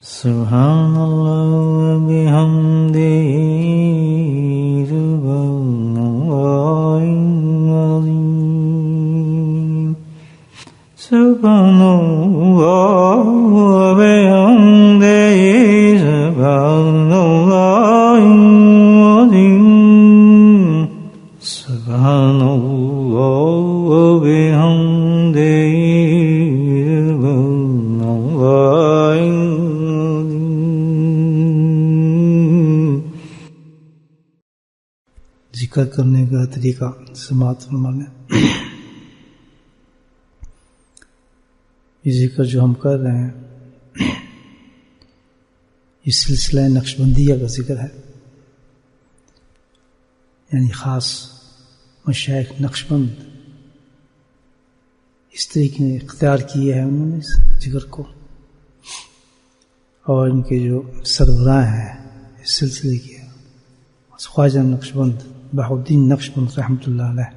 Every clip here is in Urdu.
سبحان اللہ وبحمدہ سبحان اللہ العظیم سبحان اللہ وبحمدہ سبحان اللہ العظیم سبحان اللہ وبحمدہ ذکر کرنے کا طریقہ سماعت فرمانے. یہ ذکر جو ہم کر رہے ہیں یہ سلسلہ نقشبندیہ کا ذکر ہے، یعنی خاص مشائخ نقشبند اس طریقے نے اختیار کیے ہیں انہوں نے اس ذکر کو، اور ان کے جو سربراہ ہیں اس سلسلے کے خواجہ نقشبند بہاء الدین نقشبند رحمۃ اللہ علیہ،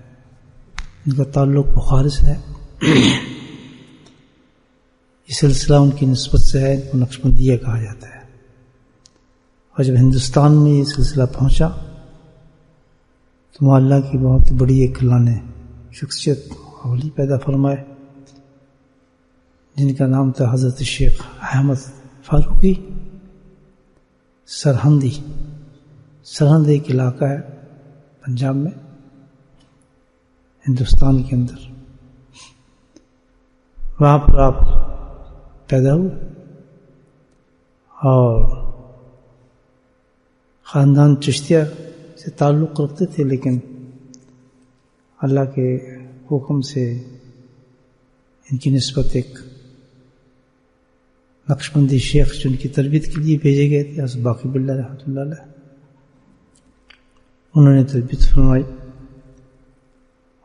ان کا تعلق بخارا سے ہے. یہ سلسلہ ان کی نسبت سے ہے، ان کو نقشبندیہ کہا جاتا ہے. اور جب ہندوستان میں یہ سلسلہ پہنچا تو وہاں اللہ کی بہت بڑی ایک اللہ نے شخصیت اولی پیدا فرمائے جن کا نام تھا حضرت شیخ احمد فاروقی سرہندی. سرہند ایک علاقہ ہے پنجاب میں، ہندوستان کے اندر. وہاں پر آپ پیدا ہوئے اور خاندان چشتیہ سے تعلق رکھتے تھے، لیکن اللہ کے حکم سے ان کی نسبت ایک نقشبندی شیخ جو ان کی تربیت کے لیے بھیجے گئے تھے حضرت باقی باللہ رحمۃ اللہ علیہ، انہوں نے تربیت فرمائی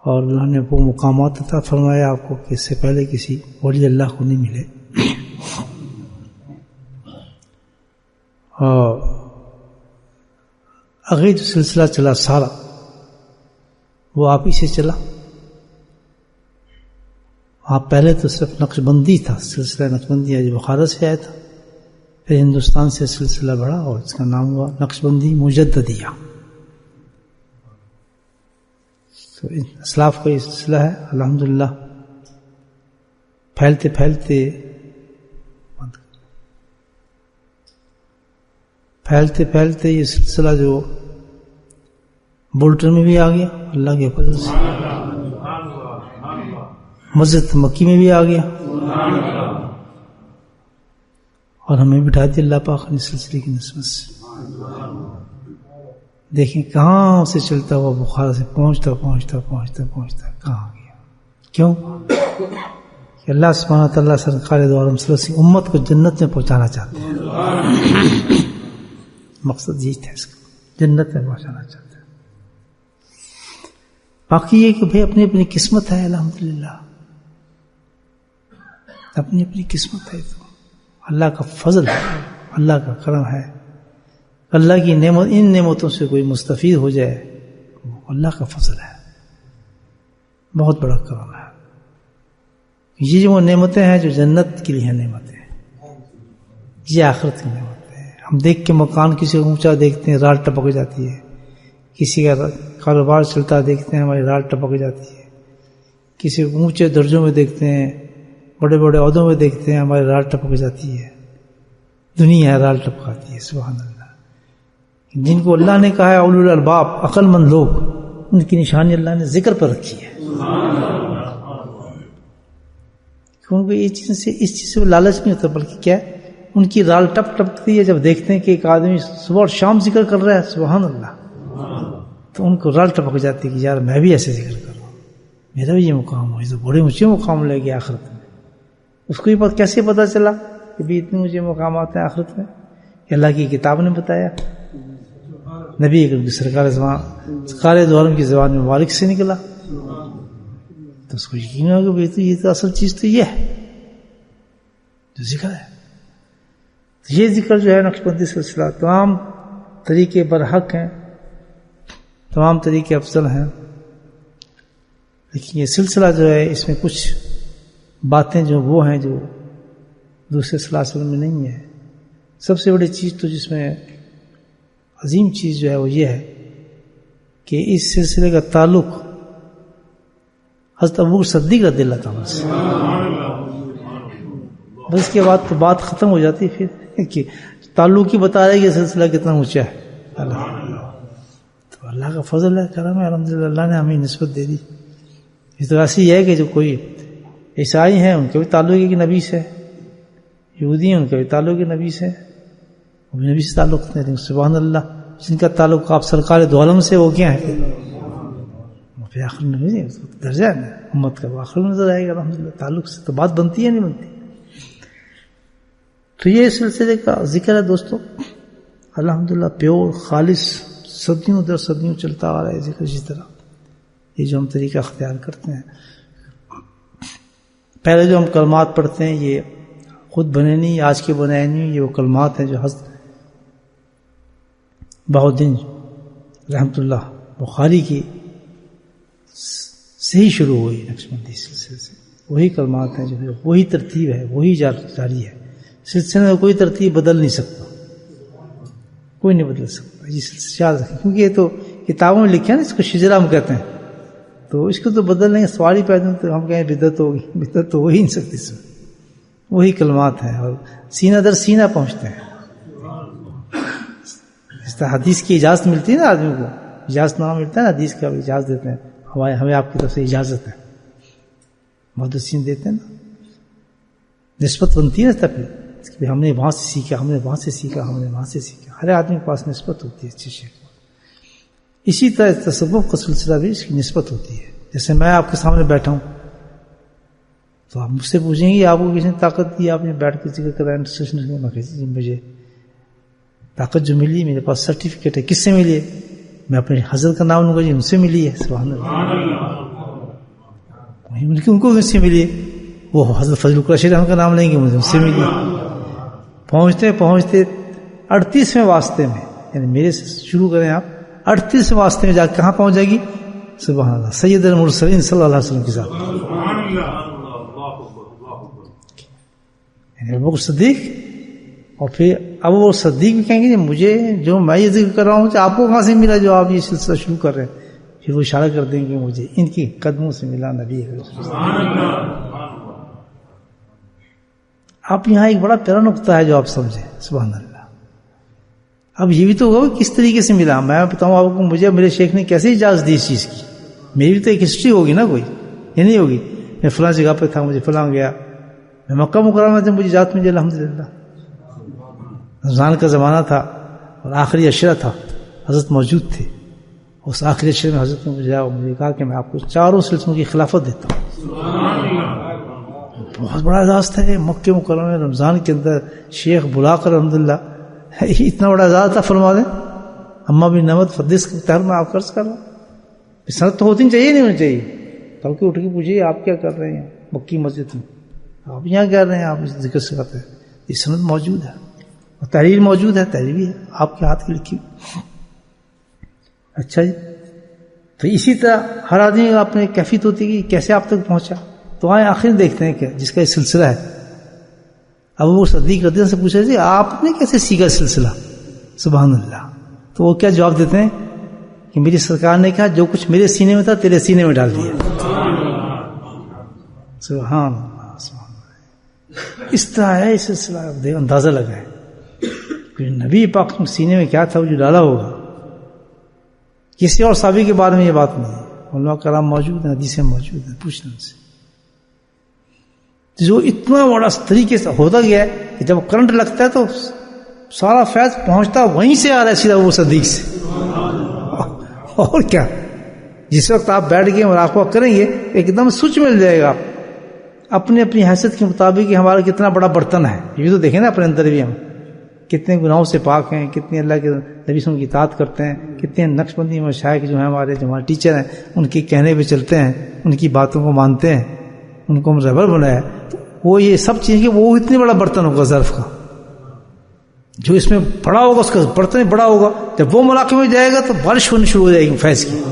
اور اللہ نے وہ مقامات عطا فرمایا آپ کو کہ اس سے پہلے کسی ولی اللہ کو نہیں ملے. اور آگے جو سلسلہ چلا سارا وہ آپ ہی سے چلا. وہاں پہلے تو صرف نقشبندی تھا، سلسلہ نقشبندی جو بخارا سے آیا تھا، پھر ہندوستان سے سلسلہ بڑھا اور اس کا نام ہوا نقشبندی مجددیہ. تو اسلاف کا یہ سلسلہ ہے الحمدللہ پھیلتے پھیلتے یہ سلسلہ جو بلٹن میں بھی آ گیا اللہ کے فضل سے، مسجد مکی میں بھی آ گیا، اور ہمیں بٹھا دیا اللہ پاک نے سلسلے کی نسبت سے. دیکھیں کہاں سے چلتا ہوا بخارا سے پہنچتا کہاں گیا. کیوں کہ اللہ سبحانہ تعالیٰ سرکار دو عالم صلی اللہ علیہ وسلم امت کو جنت میں پہنچانا چاہتے ہیں. مقصد یہی تھا اس کا، جنت میں پہنچانا چاہتے ہیں. باقی یہ کہ بھائی اپنی اپنی قسمت ہے، الحمدللہ اپنی اپنی قسمت ہے، تو اللہ کا فضل ہے، اللہ کا کرم ہے. اللہ کی نعمت، ان نعمتوں سے کوئی مستفید ہو جائے وہ اللہ کا فضل ہے، بہت بڑا کرم ہے. یہ جو نعمتیں ہیں جو جنت کے لیے ہیں نعمتیں، یہ آخرت کی نعمتیں ہیں. ہم دیکھ کے مکان کسی کو اونچا دیکھتے ہیں رال ٹپک جاتی ہے، کسی کا کاروبار چلتا دیکھتے ہیں ہماری رال ٹپک جاتی ہے، کسی کو اونچے درجوں میں دیکھتے ہیں، بڑے بڑے عہدوں میں دیکھتے ہیں ہماری رال ٹپک جاتی ہے. دنیا رال ٹپکاتی ہے. سبحان اللہ. جن کو اللہ نے کہا ہے اولو الالباب عقل مند لوگ، ان کی نشانی اللہ نے ذکر پر رکھی ہے، کیونکہ اس چیز سے وہ لالچ نہیں ہوتا، بلکہ کیا ہے ان کی رال ٹپکتی ہے جب دیکھتے ہیں کہ ایک آدمی صبح اور شام ذکر کر رہا ہے سبحان اللہ، تو ان کو رال ٹپک جاتی ہے کہ یار میں بھی ایسے ذکر کر رہا ہوں، میرا بھی یہ مقام ہو. یہ تو بڑے اونچے مقام لے گئے آخرت میں. اس کو یہ کیسے پتا چلا کہ بھی اتنے اونچے مقامات ہیں آخرت میں؟ کہ اللہ کی کتاب نے بتایا، نبی اکرم کی سرکار دو عالم کی زبان میں مبارک سے نکلا، تو اس کو یقین ہوگا کہ یہ تو اصل چیز تو یہ ہے جو ذکر ہے. تو یہ ذکر جو ہے نقشبندی سلسلہ تمام طریقے برحق ہیں، تمام طریقے افضل ہیں، لیکن یہ سلسلہ جو ہے اس میں کچھ باتیں جو وہ ہیں جو دوسرے صلی اللہ علیہ وسلم میں نہیں ہے. سب سے بڑی چیز تو جس میں عظیم چیز جو ہے وہ یہ ہے کہ اس سلسلے کا تعلق حضرت ابو صدیق رضی اللہ تعالیٰ سے، بس اس کے بعد تو بات ختم ہو جاتی ہے پھر کہ تعلق ہی بتا رہے کہ سلسلہ کتنا اونچا ہے. تو اللہ کا فضل ہے، کرم ہے، الحمدللہ اللہ نے ہمیں نسبت دے دی. اس طرح سے یہ ہے کہ جو کوئی عیسائی ہیں ان کا بھی تعلق ہے کہ نبی سے، یہودی ہیں ان کا بھی تعلق ہے نبی سے، وہ بھی نبی سے تعلق نہیں دیں. سبحان اللہ، جن کا تعلق آپ سرکار دو عالم سے، وہ کیا ہے پھر آخر نبی درجہ ہے امت کا، وہ آخر نظر آئے گا. الحمدللہ تعلق سے تو بات بنتی ہے نہیں بنتی. تو یہ سلسلے کا ذکر ہے دوستو، الحمدللہ پیور خالص، صدیوں در صدیوں چلتا آ رہا ہے ذکر. اسی طرح یہ جو ہم طریقہ اختیار کرتے ہیں، پہلے جو ہم کلمات پڑھتے ہیں یہ خود بنے نہیں، آج کے بنائے نہیں، یہ وہ کلمات ہیں جو حضرت بہاؤالدین رحمۃ اللہ بخاری کی سے ہی شروع ہوئی نقشبندی سلسلے سے. وہی کلمات ہیں جو وہی ترتیب ہے، وہی جاری ہے. سلسلے میں کوئی ترتیب بدل نہیں سکتا، کوئی نہیں بدل سکتا. یہ سلسلہ یاد رکھیں، کیونکہ یہ تو کتابوں میں لکھا ہے نا، اس کو شجرا ہم کہتے ہیں، تو اس کو تو بدل نہیں. سواری پیدا تو ہم کہیں بدعت ہوگی، بدعت تو ہو ہی نہیں سکتی. اس میں وہی کلمات ہیں اور سینہ در سینہ پہنچتے ہیں. اس طرح حدیث کی اجازت ملتی ہے نا آدمی کو، اجازت نامہ ملتا ہے نا حدیث کا، اجازت دیتے ہیں ہمیں آپ کی طرف سے اجازت ہے، محدثین دیتے ہیں نا، نسبت بنتی ہے نا. تب کہ ہم نے وہاں سے سیکھا، ہم نے وہاں سے سیکھا، ہم نے وہاں سے سیکھا. ہر آدمی کے پاس نسبت ہوتی ہے اچھی شے کو. اسی طرح تصوف کا سلسلہ بھی اس کی نسبت ہوتی ہے. جیسے میں آپ کے سامنے بیٹھا ہوں تو آپ مجھ سے پوچھیں گے آپ کو کسی نے طاقت دی، آپ نے بیٹھ کے ذکر کرا، جی مجھے طاقت جو ملی، میرے پاس سرٹیفکیٹ ہے. کس سے ملی ہے؟ میں اپنے حضرت کا نام لوں گا، جی ان سے ملی ہے. سبحان اللہ، ان کو ان سے ملی ہے. وہ حضرت فضل القرشید رحمۃ کا نام لیں گے، مجھے ان سے ملی. پہنچتے پہنچتے 38ویں واسطے میں، یعنی میرے سے شروع کریں آپ، 38ویں واسطے میں جا کے کہاں پہنچ جائے گی؟ سبحان اللہ، سید المرسلین صلی اللہ علیہ وسلم کے ساتھ. یعنی ابو بکر صدیق، اور پھر ابو بکر صدیق بھی کہیں گے مجھے جو میں یہ ذکر کر رہا ہوں آپ کو کہاں سے ملا جو آپ یہ سلسلہ شروع کر رہے ہیں؟ پھر وہ اشارہ کر دیں گے مجھے ان کی قدموں سے ملا نبی ہے. آپ یہاں ایک بڑا پیارا نقطہ ہے جو آپ سمجھیں. سبحان اللہ. اب یہ بھی تو ہوگا کس طریقے سے ملا. میں بتاؤں آپ کو مجھے میرے شیخ نے کیسے اجازت دی اس چیز کی. میری بھی تو ایک ہسٹری ہوگی نا کوئی، یہ نہیں ہوگی میں فلاں جگہ پہ تھا، مجھے فلاں گیا، میں مکہ مکرمہ سے مجھے اجازت ملی. الحمدللہ رمضان کا زمانہ تھا اور آخری عشرہ تھا، حضرت موجود تھے. اس آخری عشرے میں حضرت نے مجھے کہا کہ میں آپ کو 4 سلسلوں کی خلافت دیتا ہوں. بہت بڑا اعزاز تھا یہ مکہ مکرمہ میں رمضان کے اندر شیخ بلا کر. الحمدللہ اتنا بڑا اعزاز تھا. فرما دیں اما بھی نمت فدیس کے تحت میں آپ قرض کر رہا ہوں. سنت تو ہوتی چاہیے نہیں ہونی چاہیے. بلکہ اٹھ کے پوچھیے آپ کیا کر رہے ہیں مکی مسجد میں، آپ یہاں کر رہے ہیں، آپ اس ذکر سے کرتے ہیں. یہ سنت موجود ہے اور تحریر موجود ہے، تحریر بھی ہے آپ کے ہاتھ کی لکھی. اچھا جی، تو اسی طرح ہر آدمی کا اپنے کیفیت ہوتی ہے کہ کیسے آپ تک پہنچا. تو آئے آخر دیکھتے ہیں کہ جس کا یہ سلسلہ ہے، اب وہ صدیق رضی اللہ سے پوچھا جی آپ نے کیسے سیکھا سلسلہ؟ سبحان اللہ. تو وہ کیا جواب دیتے ہیں کہ میری سرکار نے کہا جو کچھ میرے سینے میں تھا تیرے سینے میں ڈال دیا. سبحان اللہ سبحان اللہ. اس طرح ہے یہ سلسلہ. اندازہ لگائیں کہ نبی پاک سینے میں کیا تھا وہ جو ڈالا ہوگا. کسی اور صحابی کے بارے میں یہ بات نہیں ہے. علماء کرام موجود ہیں، حدیثیں موجود ہیں، پوچھنا ان سے. جو اتنا بڑا طریقے سے ہوتا گیا ہے کہ جب کرنٹ لگتا ہے تو سارا فیض پہنچتا وہیں سے آ رہا ہے سیدھا وہ صدیق سے. اور کیا، جس وقت آپ بیٹھ گئے مراقبہ کریں گے ایک دم سوچ مل جائے گا. اپنی اپنی حیثیت کے مطابق ہمارا کتنا بڑا برتن ہے یہ بھی تو دیکھیں نا اپنے اندر بھی. ہم کتنے گناہوں سے پاک ہیں، کتنے اللہ کے نبی کی اطاعت کرتے ہیں، کتنے نقش بندی مشائخ جو ہیں ہمارے، جو ہمارے ٹیچر ہیں ان کے کہنے پہ چلتے ہیں، ان کی باتوں کو مانتے ہیں، ان کو ہم رہبر بنایا. تو وہ یہ سب چیزیں وہ اتنے بڑا برتن ہوگا ظرف کا، جو اس میں بڑا ہوگا اس کا برتن بڑا ہوگا. جب وہ مراقبے میں جائے گا تو بارش ہونے شروع ہو جائے گی فیض کی.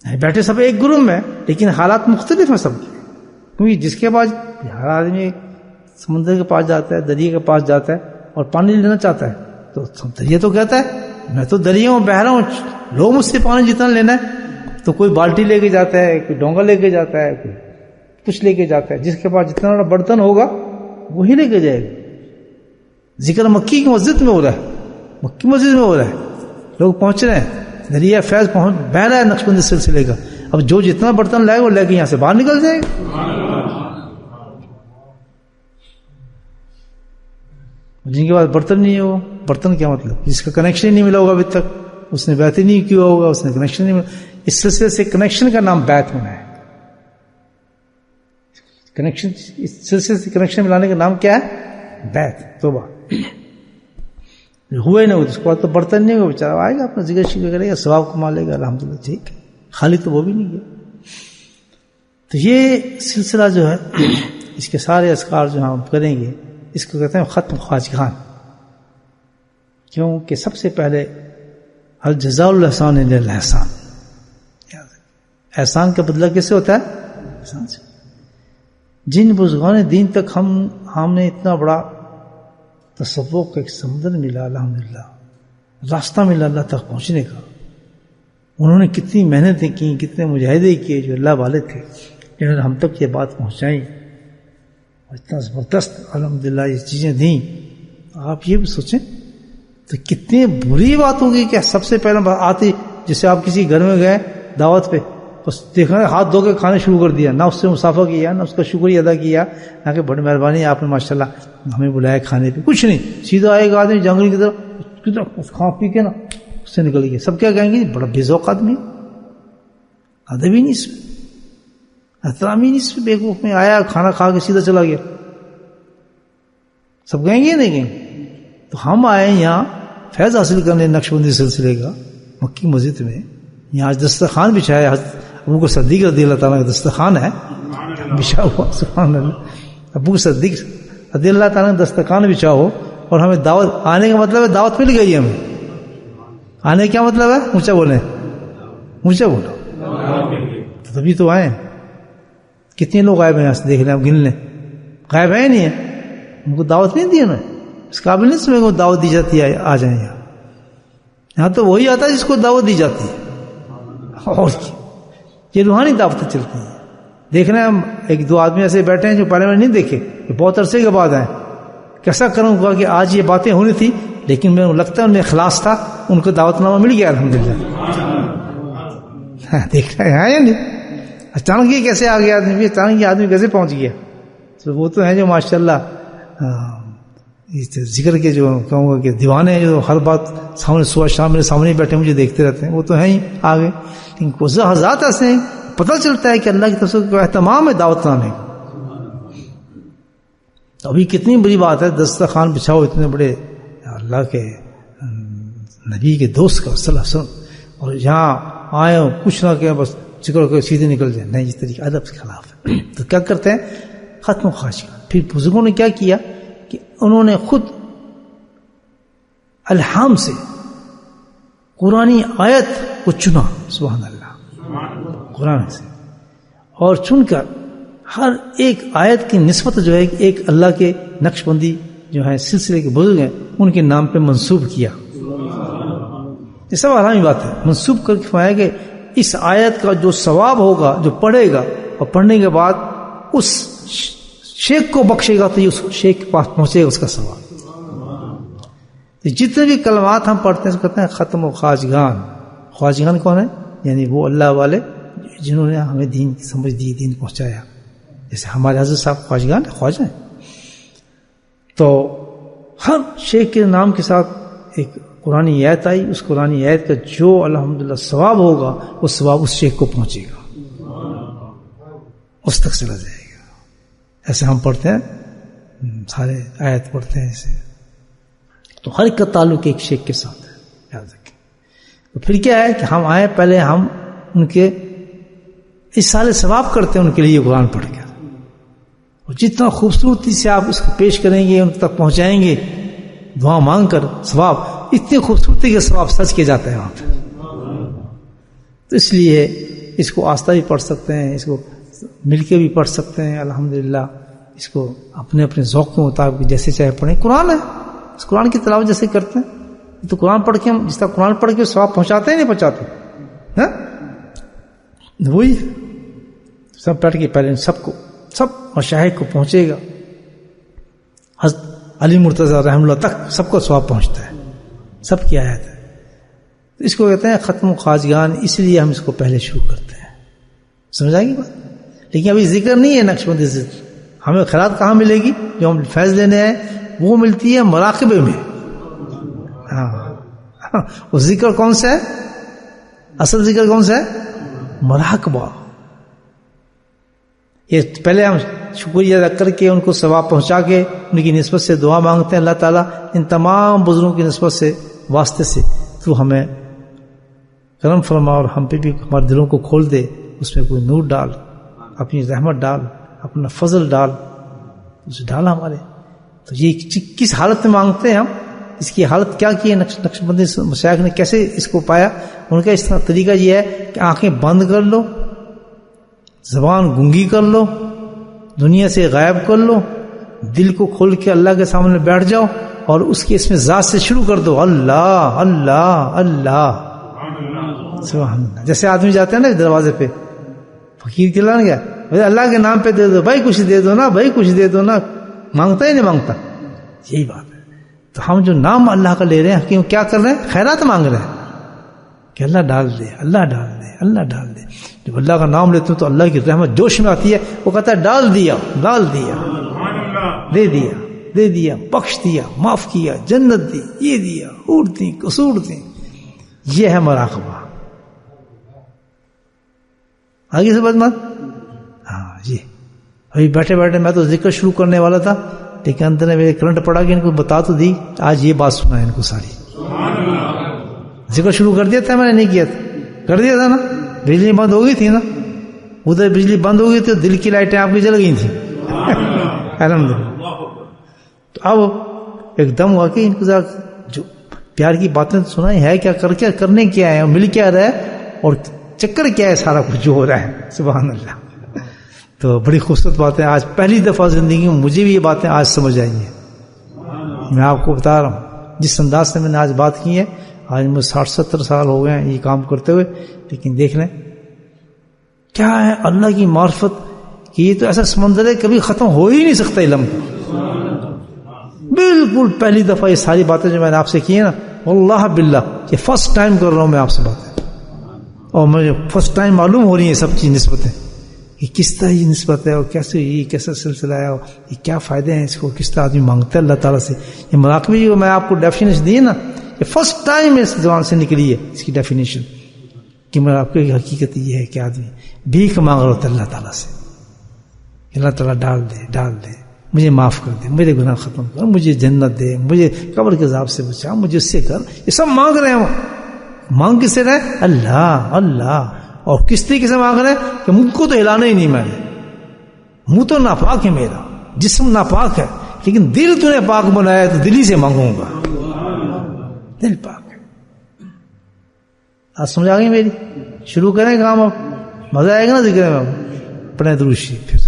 بیٹھے سب ایک گروپ میں لیکن حالات مختلف ہیں سب کے. کیونکہ جس کے بعد ہر آدمی سمندر کے پاس جاتا ہے، دریا کے پاس جاتا ہے اور پانی لینا چاہتا ہے تو دریا تو کہتا ہے میں تو دریا ہوں، بہ رہا ہوں، لو مجھ سے پانی جتنا لینا ہے. تو کوئی بالٹی لے کے جاتا ہے، کوئی ڈونگا لے کے جاتا ہے، کوئی کچھ لے کے جاتا ہے. جس کے پاس جتنا بڑا برتن ہوگا وہی لے کے جائے گا. ذکر مکی کی مسجد میں ہو رہا ہے، مکی مسجد میں ہو رہا ہے، لوگ پہنچ رہے ہیں، دریا فیض بہ رہا ہے نقشبندی سلسلے کا. اب جو جتنا برتن لائے وہ لے کے یہاں سے باہر نکل جائے گا. جن کے پاس برتن نہیں ہو، برتن کیا مطلب؟ جس کا کنیکشن ہی نہیں ملا ہوگا ابھی تک، اس نے بیعت ہی نہیں کیا ہوگا، اس نے کنیکشن نہیں ملا. اس سلسلے سے کنیکشن کا نام بیعت ہونا ہے. کنیکشن، اس سلسلے سے کنیکشن ملانے کا نام کیا ہے؟ بیعت. توبہ ہوئے نہ ہو اس کو بعد تو برتن نہیں ہوگا، بیچارہ آئے گا اپنا ذکر شکر کرے گا، ثواب کما لے گا، الحمدللہ ٹھیک ہے. خالی تو وہ بھی نہیں گیا. تو یہ سلسلہ جو ہے، اس کے سارے اذکار جو ہم کریں گے، اس کو کہتے ہیں ختم خواجگان. کیوں کہ سب سے پہلے الجزاء الاحسان الا الاحسان، احسان کا بدلہ کس سے ہوتا ہے؟ احسان سے. جن بزرگان دین تک ہم نے اتنا بڑا تصوف کا ایک سمندر ملا، الحمدللہ راستہ ملا اللہ تک پہنچنے کا. انہوں نے کتنی محنتیں کی، کتنے مجاہدے کیے جو اللہ والے تھے، جنہوں نے ہم تک یہ بات پہنچائی. اتنا زبردست الحمدللہ یہ چیزیں دیں. آپ یہ بھی سوچیں تو کتنی بری بات ہوگی کہ سب سے پہلے آتی، جیسے آپ کسی گھر میں گئے دعوت پہ، بس دیکھا ہاتھ دھو کے کھانے شروع کر دیا، نہ اس سے مسافہ کیا، نہ اس کا شکریہ ادا کیا، نہ کہ بڑی مہربانی آپ نے ماشاءاللہ ہمیں بلایا کھانے پہ، کچھ نہیں. سیدھا آئے گا آدمی جنگل کی طرف کھا پی کے نا اس سے نکل گیا. سب کیا کہیں گے؟ بڑا بے ذوق آدمی، ادب ہی نہیں اس میں، احترام ہی نہیں اس میں، بیوقوف میں آیا کھانا کھا کے سیدھا چلا گیا. سب کہیں گے نہیں کہیں. تو ہم آئے یہاں فیض حاصل کرنے نقشبندی سلسلے کا مکی مسجد میں. یہاں آج دسترخوان بچھایا، حضرت ابو بکر صدیق رضی اللہ تعالیٰ کا دسترخوان ہے بچھا ہوا، سبحان اللہ. ابو بکر صدیق رضی اللہ تعالیٰ کا دسترخوان بچھا ہو اور ہمیں دعوت، آنے کا مطلب ہے دعوت مل گئی ہمیں. آنے کیا مطلب ہے؟ اونچا بولیں، اونچا بولو. تبھی تو آئے. کتنے لوگ غائب ہیں یہاں سے؟ دیکھ لیں، آپ گن لیں. غائب ہے نہیں ہے، ان کو دعوت نہیں دی انہوں نے. اس قابل نہیں سمجھ کو دعوت دی جاتی ہے آ جائیں یہاں. یہاں تو وہی آتا ہے جس کو دعوت دی جاتی ہے. اور یہ روحانی دعوتیں چلتی ہیں. دیکھنا ہم ایک دو آدمی ایسے بیٹھے ہیں جو پہلے میں نہیں دیکھے، کہ بہت عرصے کے بعد آئے. کیسا کروں گا کہ آج یہ باتیں ہونی تھی، لیکن میں لگتا ہے ان میں اخلاص تھا، ان کو دعوت نامہ مل گیا الحمدللہ. دیکھ رہے ہیں یا نہیں؟ اچانک یہ کیسے آ گیا آدمی، اچانک یہ آدمی کیسے پہنچ گیا؟ تو وہ تو ہیں جو ماشاءاللہ ذکر کے جو کہوں گا کہ دیوانے ہیں، جو ہر بات سامنے صبح شام میرے سامنے بیٹھے مجھے دیکھتے رہتے ہیں، وہ تو ہیں ہی آگے. لیکن کچھ حضرات ایسے ہیں پتہ چلتا ہے کہ اللہ کی طرف سے اہتمام ہے دعوت نامے. تو ابھی کتنی بڑی بات ہے، دسترخوان بچھاؤ اتنے بڑے اللہ کے نبی کے دوست کا صلی اللہ علیہ وسلم، اور یہاں آئے ہو کچھ نہ کہ بس ذکر کر سیدھے نکل جائے. نہیں، یہ طریقہ ادب کے خلاف ہے. تو کیا کرتے ہیں؟ ختم خواجگان. پھر بزرگوں نے کیا کیا کہ انہوں نے خود الہام سے قرآنی آیت کو چنا، سبحان اللہ، قرآن سے، اور چن کر ہر ایک آیت کی نسبت جو ہے ایک اللہ کے نقش بندی جو ہے سلسلے کے بزرگ ہیں ان کے نام پہ منسوب کیا. یہ سب علامی بات ہے. منسوب کر کے فرمایا کہ اس آیت کا جو ثواب ہوگا، جو پڑھے گا اور پڑھنے کے بعد اس شیخ کو بخشے گا تو یہ اس شیخ کے پاس پہنچے گا اس کا ثواب. جتنے بھی کلمات ہم پڑھتے ہیں کہتے ہیں ختم و خواجگان. خواجگان کون ہے؟ یعنی وہ اللہ والے جنہوں نے ہمیں دین کی سمجھ دی، دین پہنچایا. جیسے ہمارے حضرت صاحب خواجگان خواجہ ہیں. تو ہر شیخ کے نام کے ساتھ ایک قرآنی آیت آئی، اس قرآنی آیت کا جو الحمدللہ ثواب ہوگا وہ ثواب اس شیخ کو پہنچے گا، اس تک چلا جائے گا. ایسے ہم پڑھتے ہیں، سارے آیت پڑھتے ہیں ایسے. تو ہر ایک کا تعلق ایک شیخ کے ساتھ ہے، یاد رکھیں. تو پھر کیا ہے کہ ہم آئے، پہلے ہم ان کے اس سال ثواب کرتے ہیں ان کے لیے قرآن پڑھ کر، اور جتنا خوبصورتی سے آپ اس کو پیش کریں گے، ان تک پہنچائیں گے دعا مانگ کر ثواب، اتنی خوبصورتی کے ثواب سچ کے جاتا ہے وہاں پہ. تو اس لیے اس کو آستہ بھی پڑھ سکتے ہیں، اس کو مل کے بھی پڑھ سکتے ہیں الحمدللہ. اس کو اپنے اپنے ذوق کے مطابق جیسے چاہے پڑھیں. قرآن ہے, اس قرآن کی تلاوت جیسے کرتے ہیں تو قرآن پڑھ کے ہم جس طرح قرآن پڑھ کے ثواب پہنچاتے ہیں نہیں پہنچاتے, ہاں وہی سب بیٹھ کے پہلے سب کو سب مشاہد کو پہنچے گا. حضرت علی مرتضیٰ رحمہ اللہ تک سب کو ثواب پہنچتا ہے, سب کی آیت ہے. اس کو کہتے ہیں ختم و خواجگان, اس لیے ہم اس کو پہلے شروع کرتے ہیں. سمجھ آئے گی بات؟ لیکن ابھی ذکر نہیں ہے نقشبندی سے. ہمیں خیرات کہاں ملے گی؟ جو ہم فیض لینے آئے وہ ملتی ہے مراقبے میں. ہاں وہ ذکر کون سا ہے؟ اصل ذکر کون سا ہے؟ مراقبہ. یہ پہلے ہم شکریہ ادا کر کے ان کو ثواب پہنچا کے ان کی نسبت سے دعا مانگتے ہیں اللہ تعالیٰ ان تمام بزرگوں کی نسبت سے واسطے سے تو ہمیں کرم فرما اور ہم پہ بھی ہمارے دلوں کو کھول دے, اس میں کوئی نور ڈال, اپنی رحمت ڈال, اپنا فضل ڈال, اسے ڈالا ہمارے. تو یہ کس حالت میں مانگتے ہیں ہم, اس کی حالت کیا کی ہے نقشبندی مشائخ نے, کیسے اس کو پایا. ان کا اس طرح طریقہ یہ ہے کہ آنکھیں بند کر لو, زبان گنگی کر لو, دنیا سے غائب کر لو, دل کو کھول کے اللہ کے سامنے بیٹھ جاؤ اور اس کی اس میں ذات سے شروع کر دو, اللہ اللہ اللہ سبحان اللہ. جیسے آدمی جاتے ہیں نا دروازے پہ, فقیر کھلانا گیا اللہ کے نام پہ دے دو بھائی, کچھ دے دو نا بھائی, کچھ دے دو نا, مانگتا ہی نہیں مانگتا. یہی بات ہے. تو ہم جو نام اللہ کا لے رہے ہیں کیوں کیا کر رہے ہیں؟ خیرات مانگ رہے ہیں کہ اللہ ڈال دے, اللہ ڈال دے, اللہ ڈال دے. جب اللہ کا نام لیتے ہیں تو اللہ کی رحمت جوش میں آتی ہے. وہ کہتا ہے ڈال دیا, ڈال دیا, دے دیا, دے دیا, بخش دیا, معاف کیا, جنت دی, یہ دیا, حور دی, قصور دی. یہ ہے مراقبہ. آگے سے بات مت. ہاں جی ابھی بیٹھے بیٹھے میں تو ذکر شروع کرنے والا تھا لیکن اندر میں میرے کرنٹ پڑا کہ ان کو بتا تو دی. آج یہ بات سنا ہے ان کو ساری. ذکر شروع کر دیا تھا میں نے, نہیں کیا تھا, کر دیا تھا نا. بجلی بند ہو گئی تھی نا, ادھر بجلی بند ہو گئی تھی, دل کی لائٹیں آپ کی جل گئی تھیں الحمدللہ. تو اب ایک دم ہوا کہ ان کو جو پیار کی باتیں سنائی ہے کیا, کر کے کرنے کیا ہے, مل کیا رہا ہے اور چکر کیا ہے سارا کچھ جو ہو رہا ہے. سبحان اللہ. تو بڑی خوبصورت باتیں آج پہلی دفعہ زندگی میں مجھے بھی یہ باتیں آج سمجھ آئی ہیں. میں آپ کو بتا رہا ہوں جس انداز سے میں نے آج بات کی ہے. آج مجھے 60-70 سال ہو گئے ہیں یہ کام کرتے ہوئے, لیکن دیکھ لیں کیا ہے اللہ کی معرفت کہ یہ تو ایسا سمندر ہے کبھی ختم ہو ہی نہیں سکتا علم. بالکل پہلی دفعہ یہ ساری باتیں جو میں نے آپ سے کی ہیں نا, واللہ باللہ یہ فرسٹ ٹائم کر رہا ہوں میں آپ سے باتیں, اور مجھے فرسٹ ٹائم معلوم ہو رہی ہیں سب چیز نسبتیں کہ کس طرح یہ نسبت ہے اور کیسے یہ کیسا سلسلہ ہے اور یہ کیا فائدے ہیں اس کو, کس طرح آدمی مانگتا ہے اللہ تعالیٰ سے. یہ مراقبے جو میں آپ کو ڈیفینیشن دی نا, یہ فرسٹ ٹائم اس زبان سے نکلی ہے اس کی ڈیفینیشن کہ مراقبے کی حقیقت یہ ہے کہ آدمی بھیک مانگ رہا ہوتا ہے اللہ تعالیٰ سے. اللہ تعالیٰ ڈال دے, ڈال دے, مجھے معاف کر دے, میرے گناہ ختم کر, مجھے جنت دے, مجھے قبر کے عذاب سے بچا, مجھے اس سے کر. یہ سب مانگ رہے ہیں. مانگ کس سے رہے؟ اللہ اللہ. اور کس طریقے سے مانگ رہے ہیں کہ مجھ کو تو ہلانا ہی نہیں, میں نے منہ تو ناپاک ہے, میرا جسم ناپاک ہے, لیکن دل تو نے پاک بنایا تو دل ہی سے مانگوں گا. دل پاک ہے. آج سمجھ آ گئی میری. شروع کریں کام, اب مزہ آئے گا نا ذکر میں. پڑھیں درود شریف پھر.